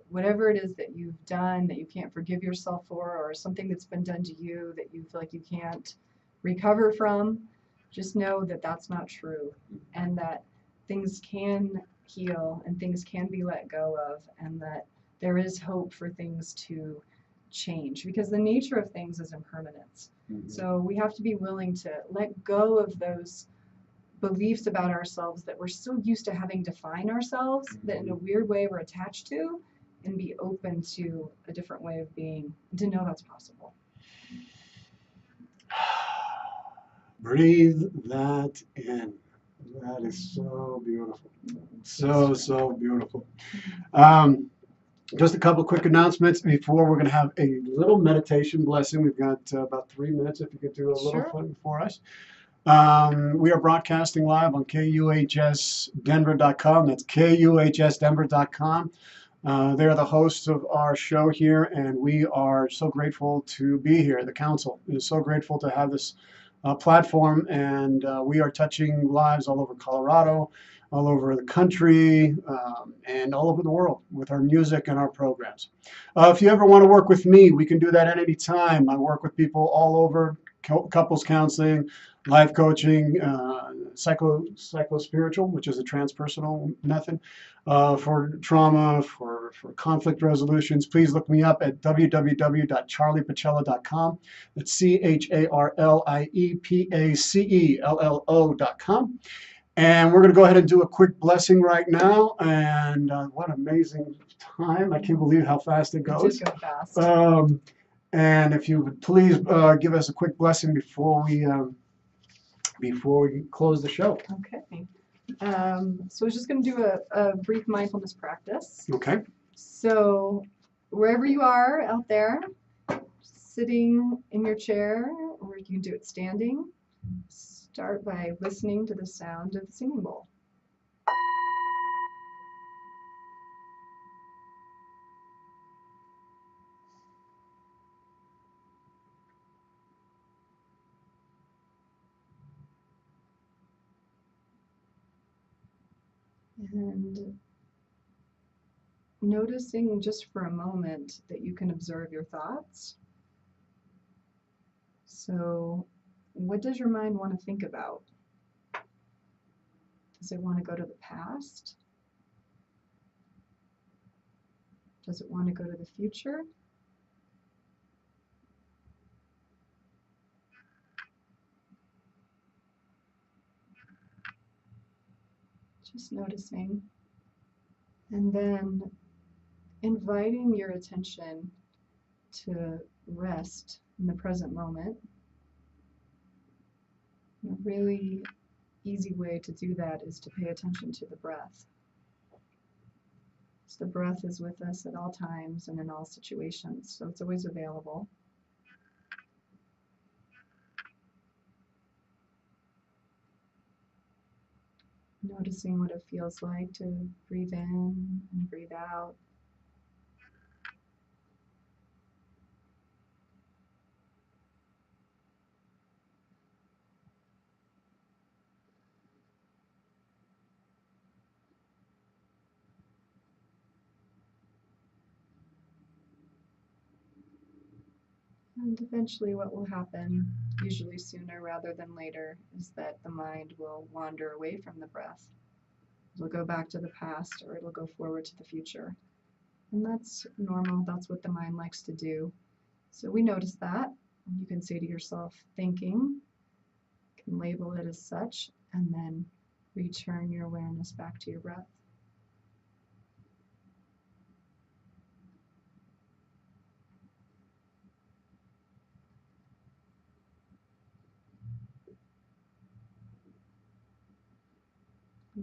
whatever it is that you've done that you can't forgive yourself for, or something that's been done to you that you feel like you can't recover from, just know that that's not true, and that things can heal and things can be let go of, and that there is hope for things to change, because the nature of things is impermanence. So we have to be willing to let go of those beliefs about ourselves that we're so used to having define ourselves, that in a weird way we're attached to, and be open to a different way of being, and to know that's possible. Breathe that in. That is so beautiful. So beautiful. Just a couple quick announcements before we're going to have a little meditation blessing. We've got about 3 minutes if you could do a little thing for us. We are broadcasting live on KUHSdenver.com. That's KUHSdenver.com. They're the hosts of our show here, and we are so grateful to be here. The council is so grateful to have this platform, and we are touching lives all over Colorado, all over the country, and all over the world with our music and our programs. If you ever want to work with me, we can do that at any time. I work with people all over, couples counseling, life coaching, psycho-spiritual, which is a transpersonal method, for trauma, for conflict resolutions. Please look me up at www.charliepacella.com. That's CharliePaccello.com. And we're going to go ahead and do a quick blessing right now. And what amazing time. I can't believe how fast it goes. It did go fast. And if you would please give us a quick blessing before we close the show. Okay. So we're just going to do a brief mindfulness practice. Okay. So wherever you are out there, sitting in your chair, or you can do it standing. Start by listening to the sound of the singing bowl. And noticing just for a moment that you can observe your thoughts. So, what does your mind want to think about? Does it want to go to the past? Does it want to go to the future? Just noticing. And then inviting your attention to rest in the present moment. A really easy way to do that is to pay attention to the breath. So the breath is with us at all times and in all situations, so it's always available. Noticing what it feels like to breathe in and breathe out. And eventually what will happen, usually sooner rather than later, is that the mind will wander away from the breath. It'll go back to the past or it'll go forward to the future. And that's normal, that's what the mind likes to do. So we notice that. You can say to yourself, thinking, you can label it as such, and then return your awareness back to your breath.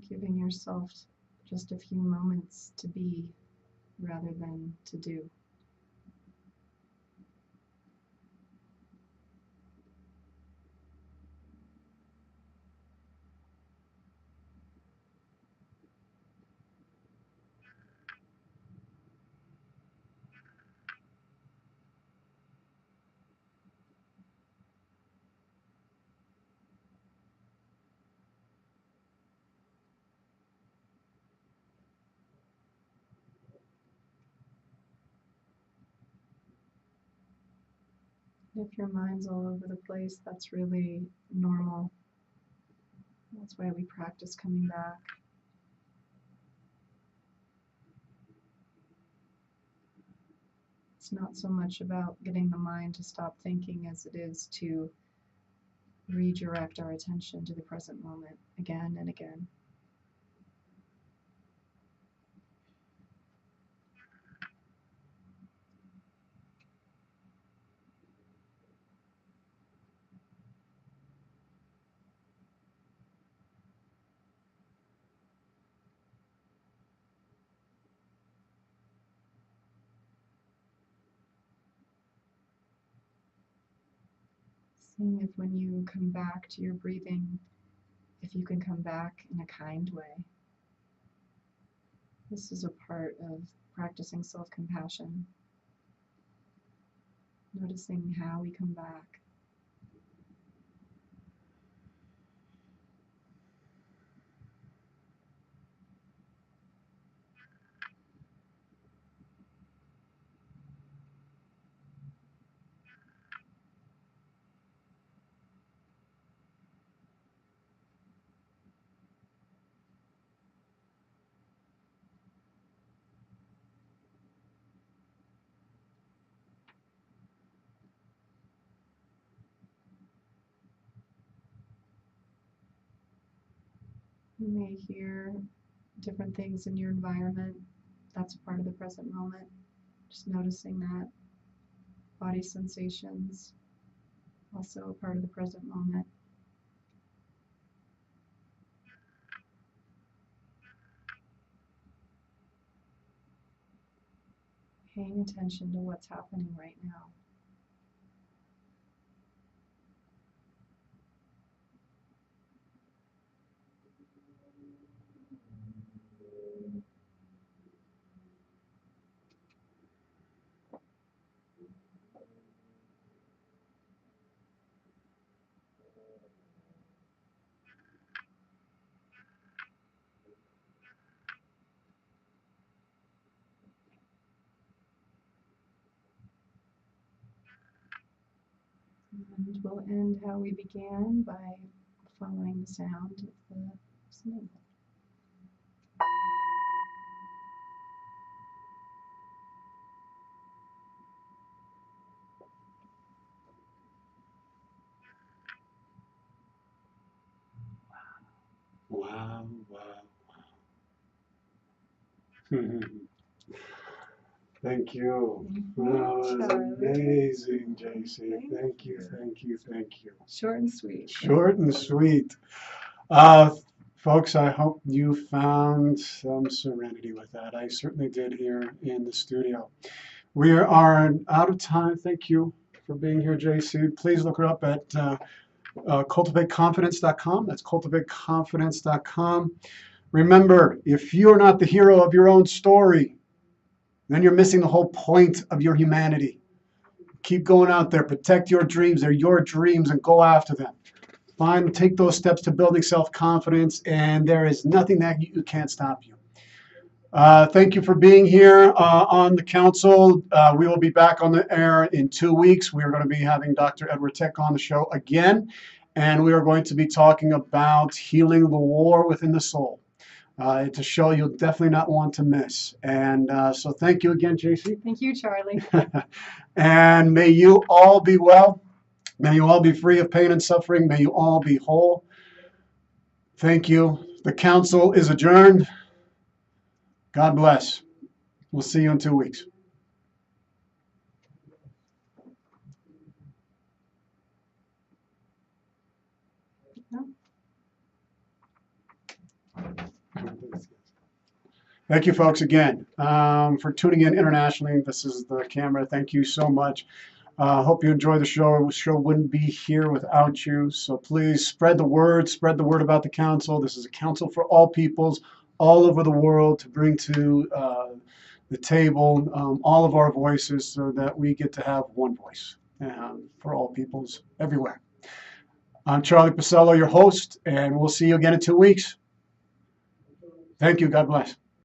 Giving yourself just a few moments to be rather than to do. If your mind's all over the place, that's really normal. That's why we practice coming back. It's not so much about getting the mind to stop thinking as it is to redirect our attention to the present moment again and again. Seeing if when you come back to your breathing, if you can come back in a kind way. This is a part of practicing self-compassion. Noticing how we come back. You may hear different things in your environment. That's part of the present moment. Just noticing that. Body sensations, also a part of the present moment. Paying attention to what's happening right now. And we'll end how we began by following the sound of the singing. Wow, wow, wow. Thank you. That was amazing, Jacey. Thank you, thank you, thank you. Short and sweet. Short and sweet. Folks, I hope you found some serenity with that. I certainly did here in the studio. We are out of time. Thank you for being here, Jacey. Please look her up at cultivateconfidence.com. That's cultivateconfidence.com. Remember, if you're not the hero of your own story, then you're missing the whole point of your humanity. Keep going out there. Protect your dreams. They're your dreams, and go after them. Take those steps to building self-confidence, and there is nothing that you can't stop you. Thank you for being here on the council. We will be back on the air in 2 weeks. We are going to be having Dr. Edward Tech on the show again, and we are going to be talking about healing the war within the soul. It's a show you'll definitely not want to miss. And so thank you again, Jacey. Thank you, Charlie. And may you all be well. May you all be free of pain and suffering. May you all be whole. Thank you. The council is adjourned. God bless. We'll see you in 2 weeks. Thank you, folks, again, for tuning in internationally. This is the camera. Thank you so much. Hope you enjoy the show. The show wouldn't be here without you. So please spread the word about the council. This is a council for all peoples all over the world to bring to the table all of our voices so that we get to have one voice for all peoples everywhere. I'm Charlie Pacello, your host, and we'll see you again in 2 weeks. Thank you. God bless.